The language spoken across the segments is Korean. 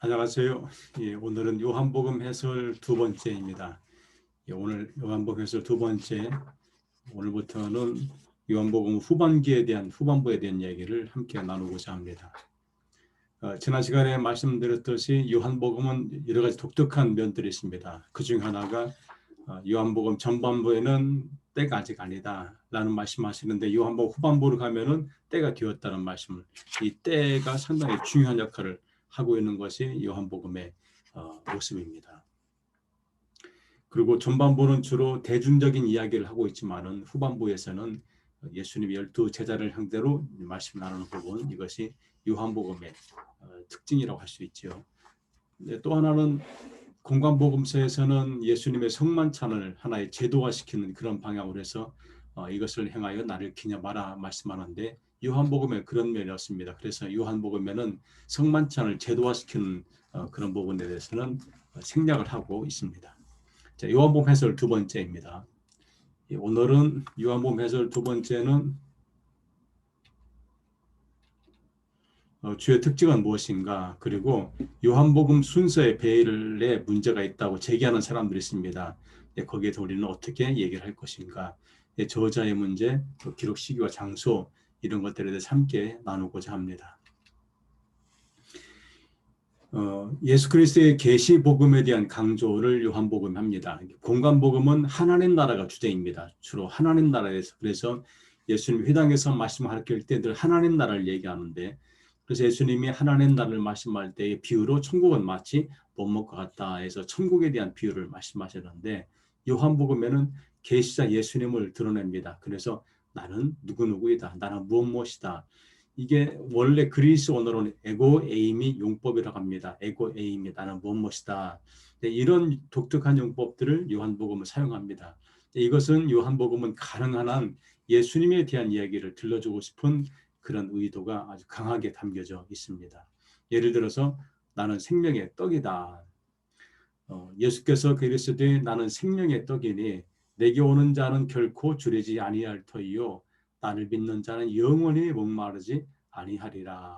안녕하세요. 오늘은 요한복음 해설 두 번째입니다. 오늘 요한복음 해설 두 번째, 오늘부터는 요한복음 후반부에 대한 얘기를 함께 나누고자 합니다. 지난 시간에 말씀드렸듯이 요한복음은 여러 가지 독특한 면들이 있습니다. 그중 하나가 요한복음 전반부에는 때가 아직 아니다 라는 말씀하시는데 요한복음 후반부로 가면은 때가 되었다는 말씀을, 이 때가 상당히 중요한 역할을 하고 있는 것이 요한복음의 모습입니다. 그리고 전반부는 주로 대중적인 이야기를 하고 있지만은 후반부에서는 예수님이 12 제자를 상대로 말씀 나누는 부분, 이것이 요한복음의 특징이라고 할 수 있죠. 또 하나는 공관복음서에서는 예수님의 성만찬을 하나의 제도화시키는 그런 방향으로 해서 이것을 행하여 나를 기념하라 말씀하는데, 요한복음에 그런 면이 없습니다. 그래서 요한복음에는 성만찬을 제도화시키는 그런 부분에 대해서는 생략을 하고 있습니다. 자, 요한복음 해설 두 번째입니다. 오늘은 요한복음 해설 두 번째는 주의 특징은 무엇인가, 그리고 요한복음 순서의 배열에 문제가 있다고 제기하는 사람들이 있습니다. 거기에 우리는 어떻게 얘기를 할 것인가, 저자의 문제, 기록 시기와 장소, 이런 것들에 대해서 함께 나누고자 합니다. 예수 그리스도의 계시 복음에 대한 강조를 요한복음이 합니다. 공관복음은 하나님 나라가 주제입니다. 주로 하나님 나라에서, 그래서 예수님 회당에서 말씀할 때 늘 하나님 나라를 얘기하는데, 그래서 예수님이 하나님 나라를 말씀할 때의 비유로 천국은 마치 못먹과 같다 해서 천국에 대한 비유를 말씀하셨는데, 요한복음에는 계시자 예수님을 드러냅니다. 그래서 나는 누구누구이다, 나는 무엇이다. 이게 원래 그리스 언어로는 에고 에이미 용법이라고 합니다. 에고 에이미, 나는 무엇이다. 이런 독특한 용법들을 요한복음은 사용합니다. 이것은 요한복음은 가능한 한 예수님에 대한 이야기를 들려주고 싶은 그런 의도가 아주 강하게 담겨져 있습니다. 예를 들어서 나는 생명의 떡이다. 예수께서 그리스도에 나는 생명의 떡이니 내게 오는 자는 결코 주리지 아니할 터이요 나를 믿는 자는 영원히 목마르지 아니하리라.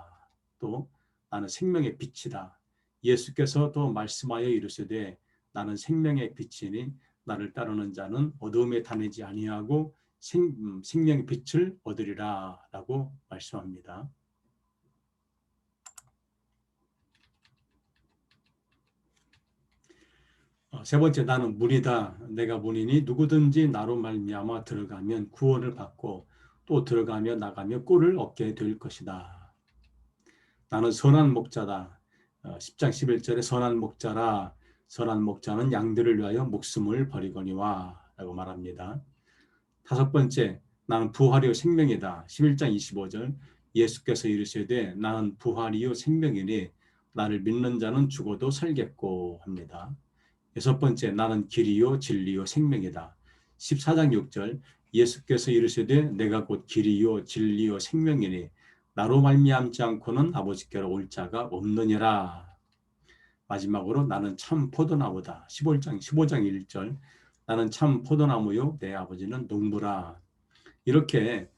또 나는 생명의 빛이다. 예수께서 또 말씀하여 이르시되 나는 생명의 빛이니 나를 따르는 자는 어둠에 다니지 아니하고 생명의 빛을 얻으리라 라고 말씀합니다. 세 번째, 나는 문이다. 내가 문이니 누구든지 나로 말미암아 들어가면 구원을 받고 또 들어가며 나가며 꿀을 얻게 될 것이다. 나는 선한 목자다. 10장 11절에 선한 목자라, 선한 목자는 양들을 위하여 목숨을 버리거니와 라고 말합니다. 다섯 번째, 나는 부활이요 생명이다. 11장 25절, 예수께서 이르시되 나는 부활이요 생명이니 나를 믿는 자는 죽어도 살겠고 합니다. 여섯 번째, 나는 길이요 진리요 생명이다. 14장 6절, 예수께서 이르시되 내가 곧 길이요 진리요 생명이니 나로 말미암지 않고는 아버지께로 올 자가 없느니라. 마지막으로 나는 참 포도나무다. 15장 1절, 나는 참 포도나무요 내 아버지는 농부라. 이렇게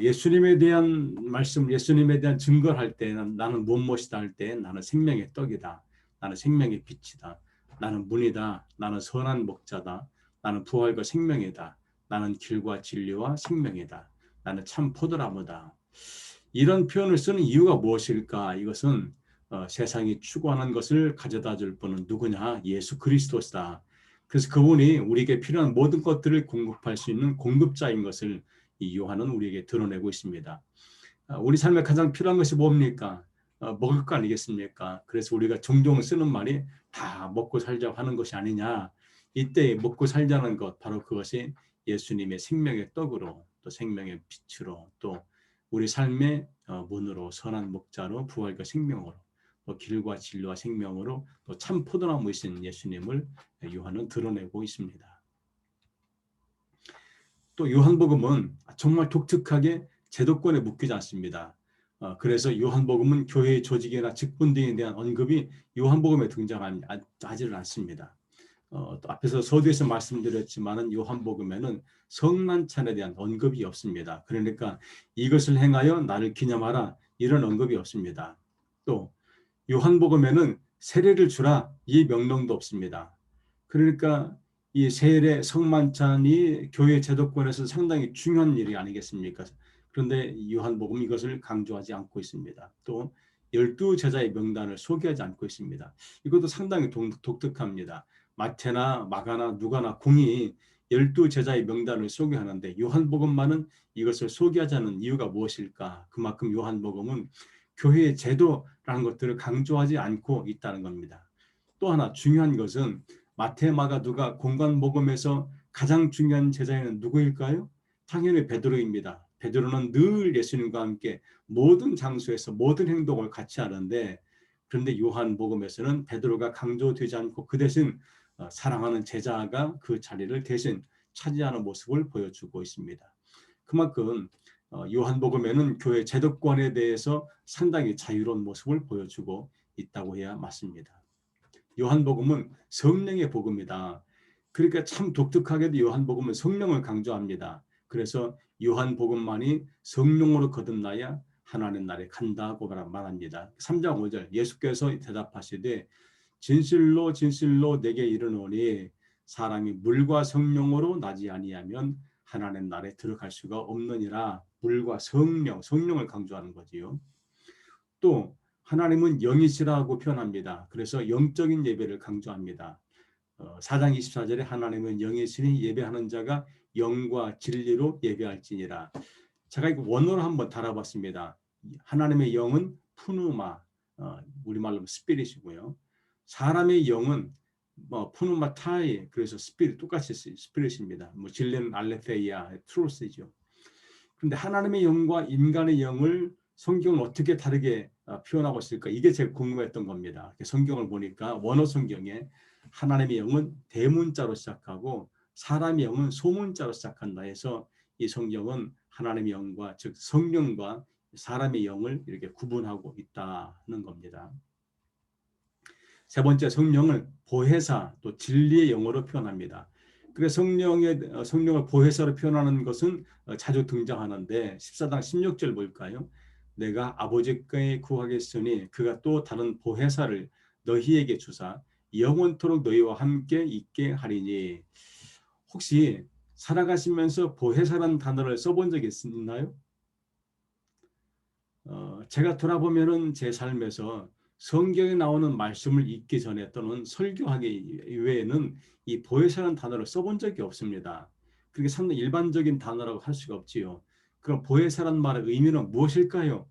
예수님에 대한 말씀, 예수님에 대한 증거를 할 때는 나는 무엇이다 할 때 나는 생명의 떡이다. 나는 생명의 빛이다. 나는 문이다. 나는 선한 목자다. 나는 부활과 생명이다. 나는 길과 진리와 생명이다. 나는 참 포도나무다. 이런 표현을 쓰는 이유가 무엇일까? 이것은 세상이 추구하는 것을 가져다 줄 분은 누구냐? 예수 그리스도다. 그래서 그분이 우리에게 필요한 모든 것들을 공급할 수 있는 공급자인 것을 이 요한은 우리에게 드러내고 있습니다. 우리 삶에 가장 필요한 것이 뭡니까? 먹을 거 아니겠습니까? 그래서 우리가 종종 쓰는 말이 다 먹고 살자고 하는 것이 아니냐. 이때 먹고 살자는 것, 바로 그것이 예수님의 생명의 떡으로, 또 생명의 빛으로, 또 우리 삶의 문으로, 선한 목자로, 부활과 생명으로, 또 길과 진리와 생명으로, 또 참 포도나무이신 예수님을 요한은 드러내고 있습니다. 또 요한복음은 정말 독특하게 제도권에 묶이지 않습니다. 그래서 요한복음은 교회의 조직이나 직분 등에 대한 언급이 요한복음에 등장하지를 않습니다. 또 앞에서 서두에서 말씀드렸지만은 요한복음에는 성만찬에 대한 언급이 없습니다. 그러니까 이것을 행하여 나를 기념하라 이런 언급이 없습니다. 또 요한복음에는 세례를 주라 이 명령도 없습니다. 그러니까 이 세례 성만찬이 교회 제도권에서 상당히 중요한 일이 아니겠습니까? 그런데 요한복음 이것을 강조하지 않고 있습니다. 또 12제자의 명단을 소개하지 않고 있습니다. 이것도 상당히 독특합니다. 마태나 마가나 누가나 공이 12제자의 명단을 소개하는데 요한복음만은 이것을 소개하자는 이유가 무엇일까? 그만큼 요한복음은 교회의 제도라는 것들을 강조하지 않고 있다는 겁니다. 또 하나 중요한 것은 마태, 마가, 누가 공관복음에서 가장 중요한 제자에는 누구일까요? 당연히 베드로입니다. 베드로는 늘 예수님과 함께 모든 장소에서 모든 행동을 같이 하는데, 그런데 요한복음에서는 베드로가 강조되지 않고 그 대신 사랑하는 제자가 그 자리를 대신 차지하는 모습을 보여주고 있습니다. 그만큼 요한복음에는 교회 제도권에 대해서 상당히 자유로운 모습을 보여주고 있다고 해야 맞습니다. 요한복음은 성령의 복음이다. 그러니까 참 독특하게도 요한복음은 성령을 강조합니다. 그래서 요한복음만이 성령으로 거듭나야 하나님 나라에 간다고 말합니다. 3장 5절 예수께서 대답하시되 진실로 진실로 내게 이르노니 사람이 물과 성령으로 나지 아니하면 하나님 나라에 들어갈 수가 없느니라. 물과 성령을 강조하는 거지요. 또 하나님은 영이시라고 표현합니다. 그래서 영적인 예배를 강조합니다. 4장 24절에 하나님은 영이시니 예배하는 자가 영과 진리로 예배할지니라. 제가 이거 원어로 한번 달아봤습니다. 하나님의 영은 푸누마, 우리말로 스피릿이고요. 사람의 영은 푸누마타이, 그래서 스피릿, 똑같이 스피릿입니다. 진리는 알레테이아, 트루스죠. 그런데 하나님의 영과 인간의 영을 성경은 어떻게 다르게 표현하고 있을까? 이게 제일 궁금했던 겁니다. 성경을 보니까 원어 성경에 하나님의 영은 대문자로 시작하고 사람의 영은 소문자로 시작한다 해서 이 성경은 하나님의 영과 즉 성령과 사람의 영을 이렇게 구분하고 있다는 겁니다. 세 번째, 성령을 보혜사 또 진리의 영어로 표현합니다. 그래서 성령을 보혜사로 표현하는 것은 자주 등장하는데 14장 16절 볼까요? 내가 아버지께 구하겠으니 그가 또 다른 보혜사를 너희에게 주사 영원토록 너희와 함께 있게 하리니. 혹시 살아가시면서 보혜사라는 단어를 써본 적이 있나요? 제가 돌아보면은 제 삶에서 성경에 나오는 말씀을 읽기 전에 또는 설교하기 이외에는 이 보혜사라는 단어를 써본 적이 없습니다. 그게 상당히 일반적인 단어라고 할 수가 없지요. 그럼 보혜사라는 말의 의미는 무엇일까요?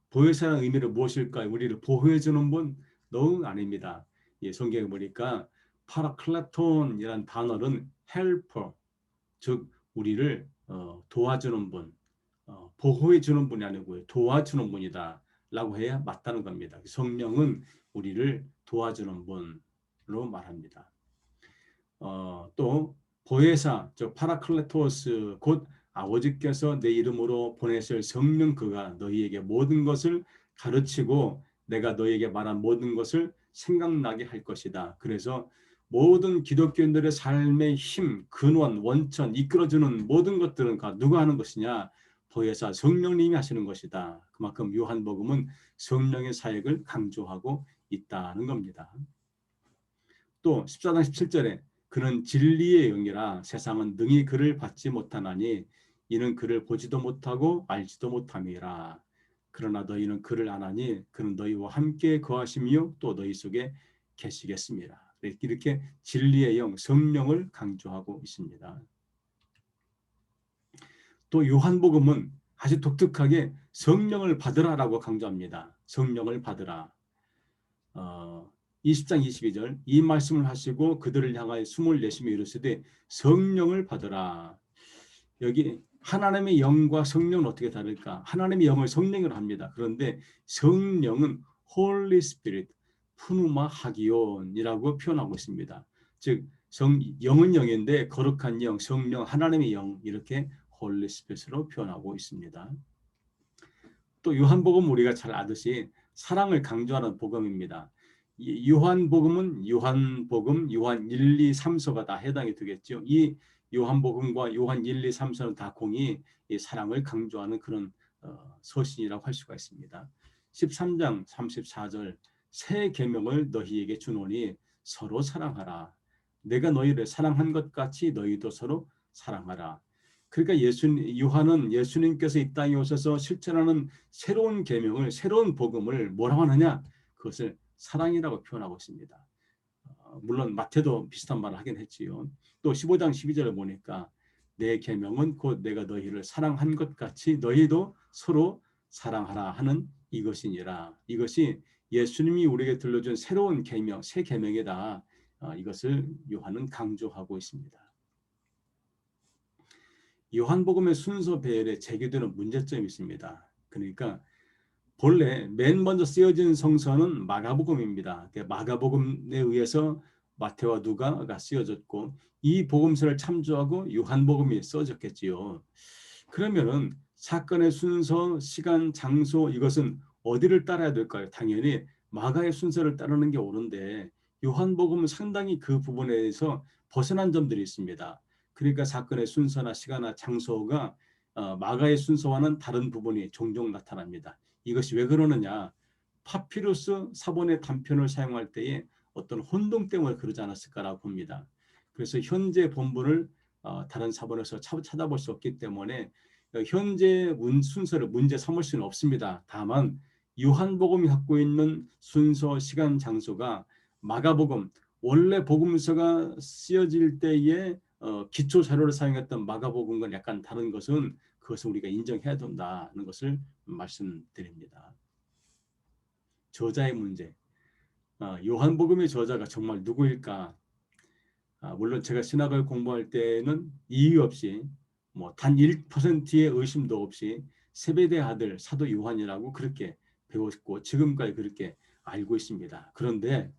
보혜사라는 의미는 무엇일까요? 우리를 보호해주는 분? 너무 아닙니다. 예, 성경에 보니까 파라클라톤이라는 단어는 helper, 즉 우리를 도와주는 분, 보호해주는 분이 아니고요. 도와주는 분이다 라고 해야 맞다는 겁니다. 성령은 우리를 도와주는 분으로 말합니다. 또 보혜사, 즉 파라클레토스 곧 아버지께서 내 이름으로 보내실 성령 그가 너희에게 모든 것을 가르치고 내가 너희에게 말한 모든 것을 생각나게 할 것이다. 그래서 모든 기독교인들의 삶의 힘, 근원, 원천, 이끌어주는 모든 것들은 누가 하는 것이냐? 보혜사 성령님이 하시는 것이다. 그만큼 요한복음은 성령의 사역을 강조하고 있다는 겁니다. 또 14장 17절에 그는 진리의 영이라 세상은 능히 그를 받지 못하나니 이는 그를 보지도 못하고 알지도 못함이라. 그러나 너희는 그를 아나니 그는 너희와 함께 거하시며 또 너희 속에 계시겠습니다. 이렇게 진리의 영, 성령을 강조하고 있습니다. 또 요한복음은 아주 독특하게 성령을 받으라라고 강조합니다. 성령을 받으라. 20장 22절 이 말씀을 하시고 그들을 향하여 숨을 내쉬며 이르시되 성령을 받으라. 여기 하나님의 영과 성령은 어떻게 다를까? 하나님의 영을 성령으로 합니다. 그런데 성령은 Holy Spirit, 푸누마 하기온이라고 표현하고 있습니다. 즉 영은 영인데 거룩한 영, 성령, 하나님의 영 이렇게 Holy Spirit으로 표현하고 있습니다. 또 요한복음 우리가 잘 아듯이 사랑을 강조하는 복음입니다. 요한복음은 요한복음, 요한 1, 2, 3서가 다 해당이 되겠죠. 이 요한복음과 요한 1, 2, 3서는 다 공이 이 사랑을 강조하는 그런 서신이라고 할 수가 있습니다. 13장 34절 새 계명을 너희에게 주노니 서로 사랑하라. 내가 너희를 사랑한 것 같이 너희도 서로 사랑하라. 그러니까 요한은 예수님께서 이 땅에 오셔서 실천하는 새로운 계명을, 새로운 복음을 뭐라고 하느냐? 그것을 사랑이라고 표현하고 있습니다. 물론 마태도 비슷한 말을 하긴 했지요. 또 15장 12절을 보니까 내 계명은 곧 내가 너희를 사랑한 것 같이 너희도 서로 사랑하라 하는 이것이니라. 이것이 예수님이 우리에게 들려준 새로운 계명, 새 계명이다. 이것을 요한은 강조하고 있습니다. 요한복음의 순서 배열에 제기되는 문제점이 있습니다. 그러니까 본래 맨 먼저 쓰여진 성서는 마가복음입니다. 마가복음에 의해서 마태와 누가가 쓰여졌고 이 복음서를 참조하고 요한복음이 써졌겠지요. 그러면은 사건의 순서, 시간, 장소 이것은 어디를 따라야 될까요? 당연히 마가의 순서를 따르는 게 옳은데 요한복음은 상당히 그 부분에 대해서 벗어난 점들이 있습니다. 그러니까 사건의 순서나 시간이나 장소가 마가의 순서와는 다른 부분이 종종 나타납니다. 이것이 왜 그러느냐? 파피루스 사본의 단편을 사용할 때에 어떤 혼동 때문에 그러지 않았을까라고 봅니다. 그래서 현재 본문을 다른 사본에서 찾아볼 수 없기 때문에 현재 순서를 문제 삼을 수는 없습니다. 다만 요한복음이 갖고 있는 순서, 시간, 장소가 마가복음, 원래 복음서가 쓰여질 때에 기초 자료를 사용했던 마가복음과 약간 다른 것은 그것을 우리가 인정해야 된다는 것을 말씀드립니다. 저자의 문제. 요한복음의 저자가 정말 누구일까? 물론 제가 신학을 공부할 때는 이유 없이 단 1%의 의심도 없이 세베대 아들 사도 요한이라고 그렇게 배웠고 지금까지 그렇게 알고 있습니다. 그런데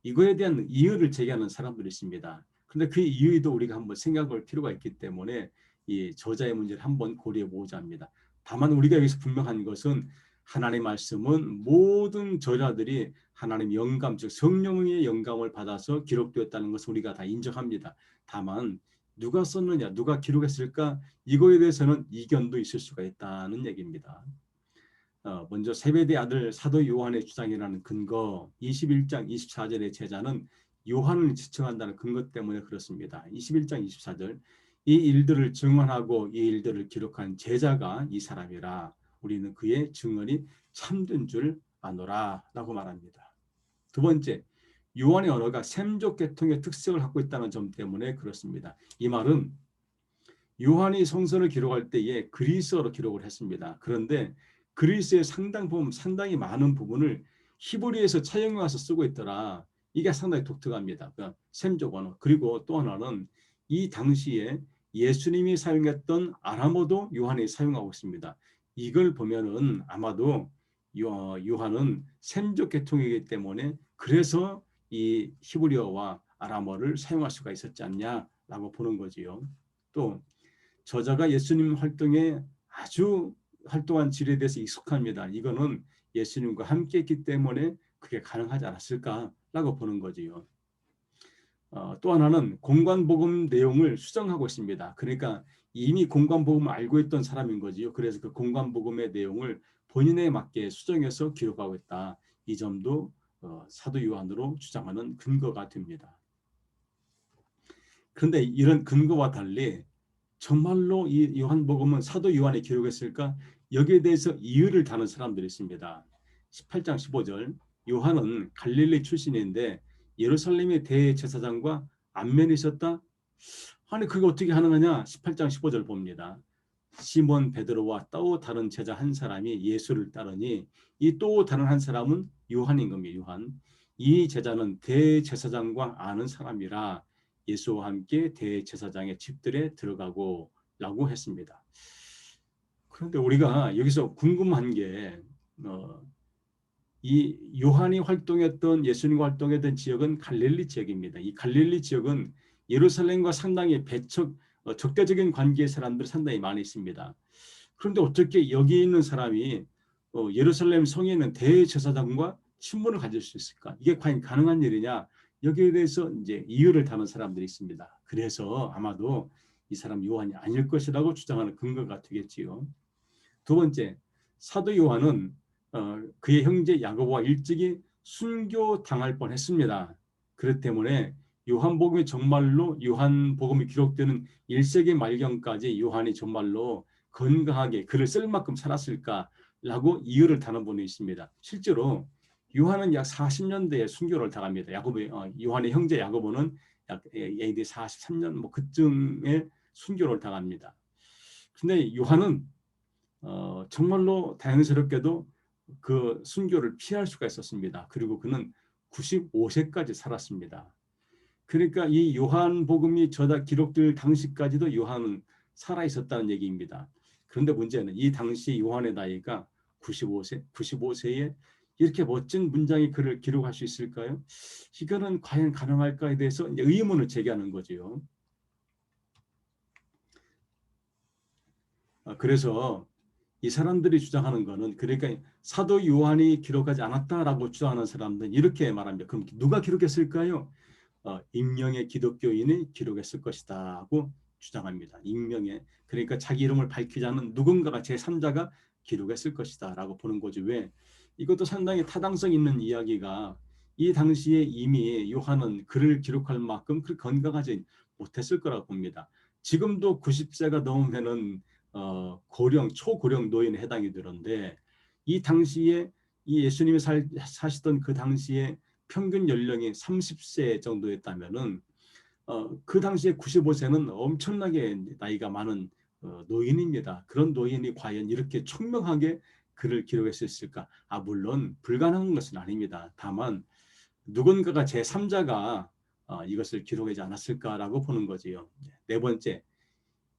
이거에 대한 이유를 제기하는 사람들이 있습니다. 그런데 그 이유도 우리가 한번 생각할 필요가 있기 때문에 이 저자의 문제를 한번 고려해 보자 합니다. 다만 우리가 여기서 분명한 것은 하나님의 말씀은 모든 저자들이 하나님 영감, 즉 성령의 영감을 받아서 기록되었다는 것을 우리가 다 인정합니다. 다만 누가 썼느냐, 누가 기록했을까? 이거에 대해서는 이견도 있을 수가 있다는 얘기입니다. 먼저 세베대 아들 사도 요한의 주장이라는 근거 21장 24절의 제자는 요한을 지칭한다는 근거 때문에 그렇습니다. 21장 24절 이 일들을 증언하고 이 일들을 기록한 제자가 이 사람이라 우리는 그의 증언이 참된 줄 아노라 라고 말합니다. 두 번째, 요한의 언어가 셈족 계통의 특성을 갖고 있다는 점 때문에 그렇습니다. 이 말은 요한이 성서를 기록할 때에 그리스어로 기록을 했습니다. 그런데 그리스의 상당히 많은 부분을 히브리에서 차용해 와서 쓰고 있더라. 이게 상당히 독특합니다. 그러니까 셈족 언어. 그리고 또 하나는 이 당시에 예수님이 사용했던 아람어도 요한이 사용하고 있습니다. 이걸 보면은 아마도 요한은 셈족 계통이기 때문에 그래서 이 히브리어와 아람어를 사용할 수가 있었지 않냐라고 보는 거지요. 또 저자가 예수님 활동에 아주 활동한 질에 대해서 익숙합니다. 이거는 예수님과 함께 했기 때문에 그게 가능하지 않았을까라고 보는 거지요. 또 하나는 공관복음 내용을 수정하고 있습니다. 그러니까 이미 공관복음을 알고 있던 사람인 거지요. 그래서 그 공관복음의 내용을 본인에 맞게 수정해서 기록하고 있다. 이 점도 사도 요한으로 주장하는 근거가 됩니다. 그런데 이런 근거와 달리 정말로 이 요한복음은 사도 요한이 기록했을까? 여기에 대해서 이유를 다는 사람들이 있습니다. 18장 15절 요한은 갈릴리 출신인데 예루살렘의 대제사장과 안면이 있었다? 아니 그게 어떻게 가능하냐? 18장 15절 봅니다. 시몬 베드로와 또 다른 제자 한 사람이 예수를 따르니 이 또 다른 한 사람은 요한인 겁니다. 요한. 이 제자는 대제사장과 아는 사람이라 예수와 함께 대제사장의 집들에 들어가고 라고 했습니다. 그런데 우리가 여기서 궁금한 게 이 요한이 활동했던 예수님과 활동했던 지역은 갈릴리 지역입니다. 이 갈릴리 지역은 예루살렘과 상당히 적대적인 관계의 사람들이 상당히 많이 있습니다. 그런데 어떻게 여기 있는 사람이 예루살렘 성에 있는 대제사장과 친분을 가질 수 있을까? 이게 과연 가능한 일이냐? 여기에 대해서 이제 이유를 다는 사람들이 있습니다. 그래서 아마도 이 사람 요한이 아닐 것이라고 주장하는 근거가 되겠지요. 두 번째, 사도 요한은 그의 형제 야고보와 일찍이 순교당할 뻔했습니다. 그렇기 때문에 요한복음이 정말로 요한복음이 기록되는 1세기 말경까지 요한이 정말로 건강하게 글을 쓸 만큼 살았을까라고 이유를 다는 분이 있습니다. 실제로 요한은 약 40년대에 순교를 당합니다. 요한의 형제 야고보는 약 AD 43년 뭐 그쯤에 순교를 당합니다. 근데 요한은 정말로 다행스럽게도 그 순교를 피할 수가 있었습니다. 그리고 그는 95세까지 살았습니다. 그러니까 이 요한복음이 기록될 당시까지도 요한은 살아 있었다는 얘기입니다. 그런데 문제는 이 당시 요한의 나이가 95세에 이렇게 멋진 문장의 글을 기록할 수 있을까요? 이거는 과연 가능할까에 대해서 이제 의문을 제기하는 거죠. 그래서 이 사람들이 주장하는 거는, 그러니까 사도 요한이 기록하지 않았다라고 주장하는 사람들은 이렇게 말합니다. 그럼 누가 기록했을까요? 익명의 기독교인이 기록했을 것이다 하고 주장합니다. 익명의, 그러니까 자기 이름을 밝히지 않은 누군가가 제3자가 기록했을 것이다 라고 보는 거죠. 왜? 이것도 상당히 타당성 있는 이야기가, 이 당시에 이미 요한은 글을 기록할 만큼 그 건강하지 못했을 거라고 봅니다. 지금도 90세가 넘으면은 초고령 노인에 해당이 되는데, 이 당시에 이 예수님이 사시던 그 당시에 평균 연령이 30세 정도였다면은 그 당시에 95세는 엄청나게 나이가 많은 노인입니다. 그런 노인이 과연 이렇게 총명하게 글을 기록했을까? 물론 불가능한 것은 아닙니다. 다만 누군가가 제3자가 이것을 기록하지 않았을까라고 보는 거지요. 네 번째,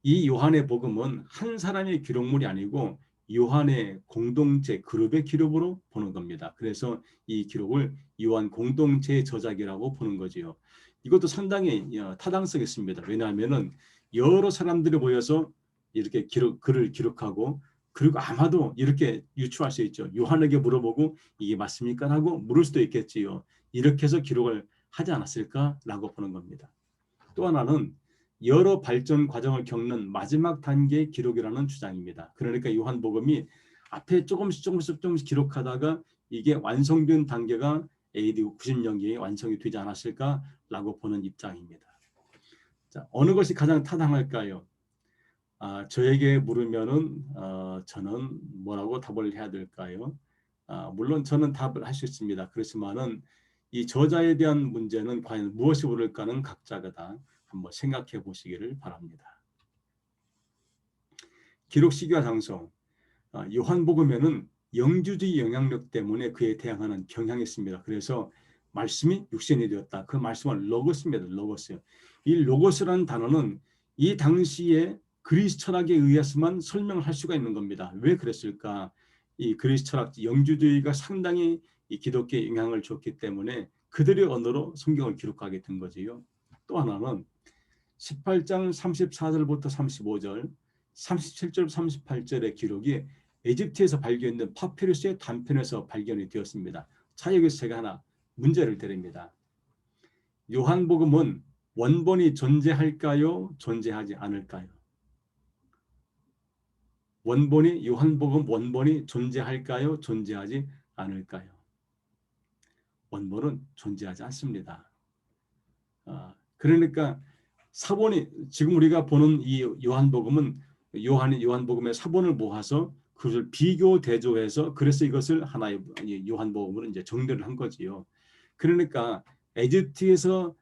이 요한의 복음은 한 사람의 기록물이 아니고 요한의 공동체 그룹의 기록으로 보는 겁니다. 그래서 이 기록을 요한 공동체의 저작이라고 보는 거지요. 이것도 상당히 타당성이 있습니다. 왜냐하면은 여러 사람들이 모여서 이렇게 글을 기록하고, 그리고 아마도 이렇게 유추할 수 있죠. 요한에게 물어보고 이게 맞습니까? 하고 물을 수도 있겠지요. 이렇게 해서 기록을 하지 않았을까라고 보는 겁니다. 또 하나는 여러 발전 과정을 겪는 마지막 단계의 기록이라는 주장입니다. 그러니까 요한복음이 앞에 조금씩 기록하다가 이게 완성된 단계가 AD 90년기에 완성이 되지 않았을까라고 보는 입장입니다. 자, 어느 것이 가장 타당할까요? 저에게 물으면은 저는 뭐라고 답을 해야 될까요? 물론 저는 답을 할 수 있습니다. 그렇지만은 이 저자에 대한 문제는 과연 무엇이 옳을까는 각자가 다 한번 생각해 보시기를 바랍니다. 기록 시기와 장소. 요한복음에는 영주주의 영향력 때문에 그에 대항하는 경향이 있습니다. 그래서 말씀이 육신이 되었다. 그 말씀은 로고스입니다. 로고스. 이 로고스라는 단어는 이 당시에 그리스 철학에 의해서만 설명을 할 수가 있는 겁니다. 왜 그랬을까? 이 그리스 철학 영주주의가 상당히 이 기독교에 영향을 줬기 때문에 그들의 언어로 성경을 기록하게 된 거지요. 또 하나는 18장 34절부터 35절, 37절, 38절의 기록이 에집트에서 발견된 파피루스의 단편에서 발견이 되었습니다. 자, 여기서 제가 하나 문제를 드립니다. 요한복음은 원본이 존재할까요? 존재하지 않을까요? 요한복음 원본이 존재할까요? 존재하지 않을까요? 원본은 존재하지 않습니다. 그러니까 사본이, 지금 우리가 보는 이 요한복음은 요한복음의 사본을 모아서 그것을 비교 대조해서, 그래서 이것을 하나의 요한복음으로 이제 정리를 한 거지요. 그러니까 에집트에서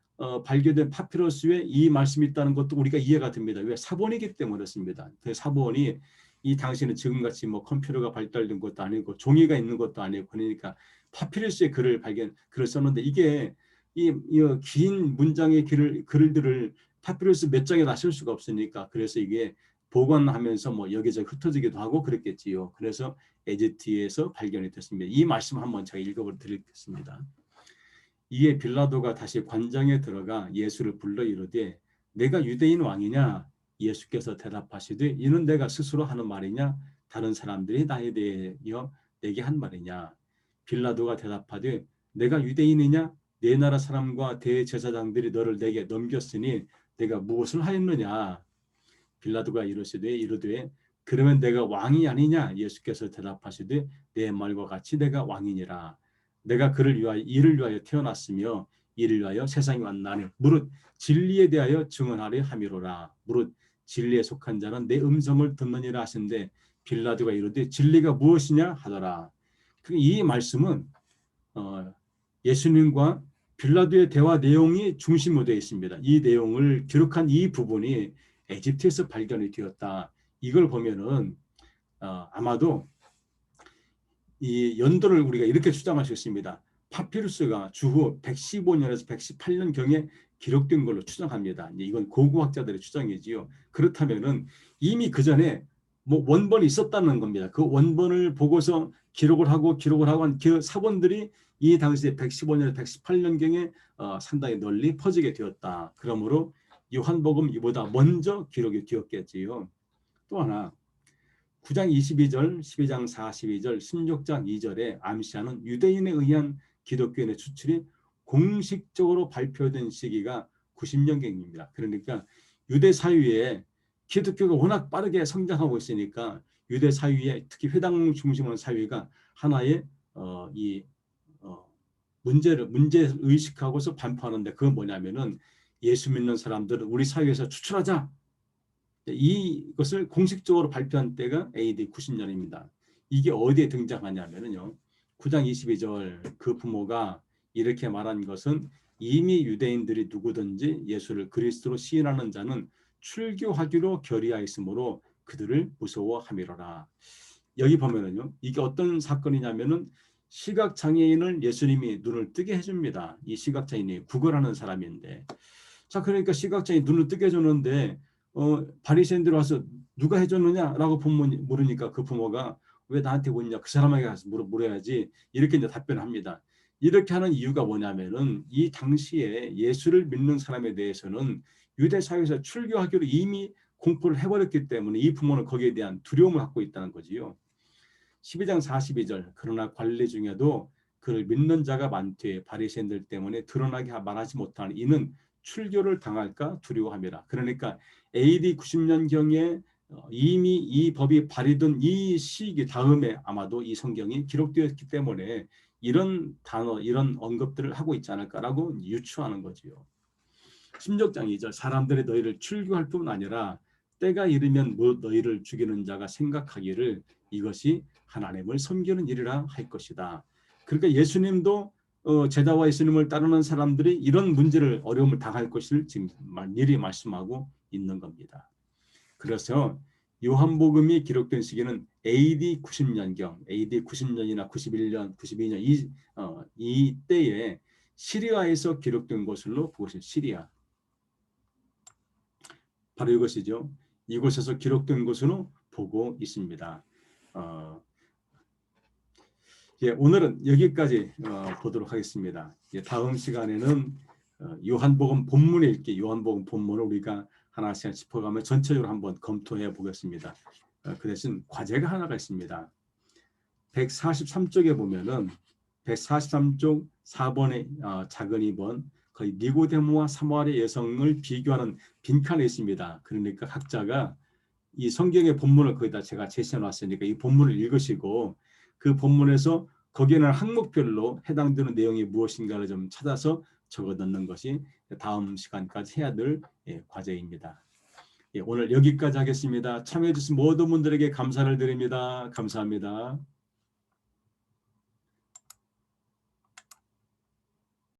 발견된 파피러스에 이 말씀이 있다는 것도 우리가 이해가 됩니다. 왜? 사본이기 때문에 그렇습니다. 그 사본이 이 당시는 지금같이 뭐 컴퓨터가 발달된 것도 아니고 종이가 있는 것도 아니고, 그러니까 파피러스의 글을 썼는데, 이게 이 긴 문장의 글들을 파피루스 몇 장에 다 쓸 수가 없으니까, 그래서 이게 보관하면서 뭐 여기저기 흩어지기도 하고 그랬겠지요. 그래서 에집트에서 발견이 됐습니다. 이 말씀 한번 제가 읽어드리겠습니다. 이에 빌라도가 다시 관장에 들어가 예수를 불러 이르되 내가 유대인 왕이냐? 예수께서 대답하시되 이는 내가 스스로 하는 말이냐? 다른 사람들이 나에 대하여 내게 한 말이냐? 빌라도가 대답하되 내가 유대인이냐? 내 나라 사람과 대제사장들이 너를 내게 넘겼으니 내가 무엇을 하였느냐? 빌라도가 이르되 그러면 내가 왕이 아니냐? 예수께서 대답하시되 내 말과 같이 내가 왕이니라. 내가 그를 위하여 이를 위하여 태어났으며 이를 위하여 세상에 왔나니 무릇 진리에 대하여 증언하려 함이로라. 무릇 진리에 속한 자는 내 음성을 듣느니라 하신데 빌라도가 이르되 진리가 무엇이냐 하더라. 이 말씀은 예수님과 빌라도의 대화 내용이 중심으로 되어 있습니다. 이 내용을 기록한 이 부분이 에집트에서 발견이 되었다. 이걸 보면은 아마도 이 연도를 우리가 이렇게 추정할 수 있습니다. 파피루스가 주후 115년에서 118년 경에 기록된 걸로 추정합니다. 이건 고고학자들의 추정이지요. 그렇다면은 이미 그 전에 뭐 원본이 있었다는 겁니다. 그 원본을 보고서 기록을 하고 한 그 사본들이 이 당시에 115년에서 118년 경에 상당히 널리 퍼지게 되었다. 그러므로 요한복음 이보다 먼저 기록이 되었겠지요. 또 하나 9장 22절, 12장 42절, 16장 2절에 암시하는 유대인에 의한 기독교인의 추출이 공식적으로 발표된 시기가 90년경입니다. 그러니까 유대 사회에 기독교가 워낙 빠르게 성장하고 있으니까 유대 사회에 특히 회당 중심으로 사회가 하나의 문제를 의식하고서 반포하는데 그건 뭐냐면은 예수 믿는 사람들을 우리 사회에서 추출하자. 이것을 공식적으로 발표한 때가 AD 90년입니다. 이게 어디에 등장하냐면요. 9장 22절 그 부모가 이렇게 말한 것은 이미 유대인들이 누구든지 예수를 그리스도로 시인하는 자는 출교하기로 결의하였으므로 그들을 무서워함이로라. 여기 보면은요. 이게 어떤 사건이냐면은 시각장애인을 예수님이 눈을 뜨게 해줍니다. 이 시각장애인이 구걸하는 사람인데 자 그러니까 시각장애인 눈을 뜨게 해줬는데 바리새인들 와서 누가 해줬느냐라고 물으니까 그 부모가 왜 나한테 묻냐 그 사람에게 가서 물어야지 이렇게 이제 답변합니다. 이렇게 하는 이유가 뭐냐면은 이 당시에 예수를 믿는 사람에 대해서는 유대 사회에서 출교하기로 이미 공포를 해버렸기 때문에 이 부모는 거기에 대한 두려움을 갖고 있다는 거지요. 12장 42절 그러나 관리 중에도 그를 믿는 자가 많되 바리새인들 때문에 드러나게 말하지 못하는 이는 출교를 당할까 두려워함이라. 그러니까 AD 90년경에 이미 이 법이 발의된 이 시기 다음에 아마도 이 성경이 기록되었기 때문에 이런 단어, 이런 언급들을 하고 있지 않을까라고 유추하는 거지요. 16장 2절 사람들이 너희를 출교할 뿐 아니라 때가 이르면 너희를 죽이는 자가 생각하기를 이것이 하나님을 섬기는 일이라 할 것이다. 그러니까 예수님도 제자와 예수님을 따르는 사람들이 이런 문제를 어려움을 당할 것을 지금 미리 말씀하고 있는 겁니다. 그래서 요한복음이 기록된 시기는 AD 90년경, AD 90년이나 91년, 92년 이 때에 시리아에서 기록된 것으로 보고 있습니다. 시리아. 바로 이것이죠. 이곳에서 기록된 것으로 보고 있습니다. 오늘은 여기까지 보도록 하겠습니다. 다음 시간에는 요한복음 본문에 읽기 요한복음 본문을 우리가 하나씩 짚어가며 전체적으로 한번 검토해 보겠습니다. 그 대신 과제가 하나가 있습니다. 143쪽에 보면은 143쪽 4번의 작은 2번 거의 니고데모와 사마리아 여성을 비교하는 빈칸이 있습니다. 그러니까 각자가 이 성경의 본문을 거기다 제가 제시해 놨으니까 이 본문을 읽으시고 그 본문에서 거기에는 항목별로 해당되는 내용이 무엇인가를 좀 찾아서 적어 넣는 것이 다음 시간까지 해야 될 과제입니다. 오늘 여기까지 하겠습니다. 참여해 주신 모든 분들에게 감사를 드립니다. 감사합니다.